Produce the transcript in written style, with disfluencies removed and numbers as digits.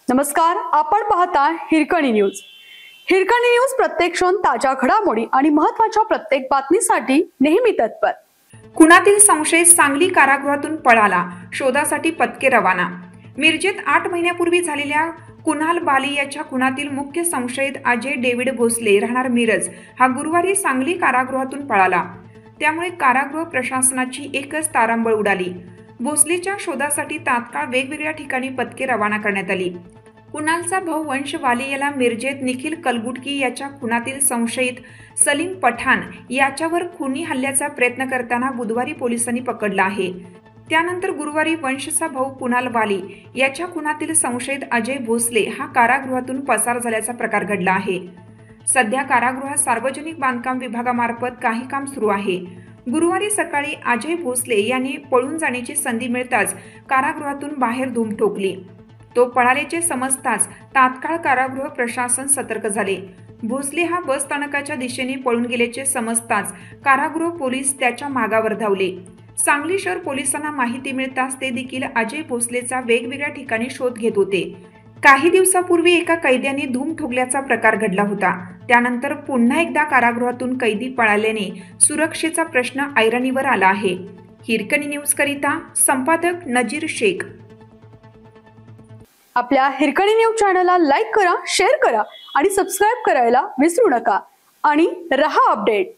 नमस्कार, आपण पाहता हिरकणी न्यूज। हिरकणी न्यूज प्रत्येक क्षण ताज्या घडामोडी आणि महत्त्वाच्या प्रत्येक बातमीसाठी नेहमी तत्पर। खुनातील संशयित सांगली कारागृहातून पळाला, शोधासाठी पथके रवाना। मिरजेत 8 महिन्यापूर्वी झालेल्या कुणाल बाली याच्या खुनातील मुख्य संशयित अजय डेव्हिड भोसले राहणार मिरज हा गुरुवारी सांगली कारागृहातून पळाला। त्यामुळे कारागृह प्रशासनाची एकच तारांबळ उडाली। भोसलेच्या शोधासाठी तात्काळ वेगवेगळ्या ठिकाणी पथके रवाना करण्यात आली। कुणालचा भाऊ वंश वाली याला मिरजेत निखिल कलगुटकी याच्या खुनातील संशयित सलीम पठाण याच्यावर खुनी हल्ल्याचा प्रयत्न करताना बुधवारी पोलिसांनी पकडला आहे। त्यानंतर गुरुवारी वंशचा भाऊ कुणाल वाली याच्या खुनातील संशयित अजय भोसले हा कारागृहातून पसार झाल्याचा प्रकार घडला आहे। सध्या कारागृहात सार्वजनिक बांधकाम विभागामार्फत काही काम सुरू आहे। गुरुवारी सकाळी अजय भोसले यांनी पळून जाण्याची संधी मिळताच कारागृहातून बाहेर धूम ठोकली। तो पळाल्याचे समजताच तात्काळ कारागृह प्रशासन सतर्क झाले। भोसले हा बस स्थानकाच्या दिशेने पळून गेल्याचे समजताच कारागृह पोलीस त्याच्या मागावर धावले। सांगली शहर पोलिसांना माहिती मिळताच ते देखील अजय भोसलेचा वेगवेगळ्या ठिकाणी शोध घेत होते। काही दिवसापूर्वी एका कैद्याने धूम ठोकल्याचा प्रकार घडला होता। त्यानंतर पुन्हा एकदा कारागृहातून कैदी पळाल्याने सुरक्षेचा प्रश्न ऐरणीवर आला आहे। हिरकणी न्यूज करिता संपादक नजीर शेख। आपल्या हिरकणी न्यूज चॅनलला लाईक करा, शेअर करा आणि सबस्क्राइब करायला विसरू नका आणि रहा अपडेट।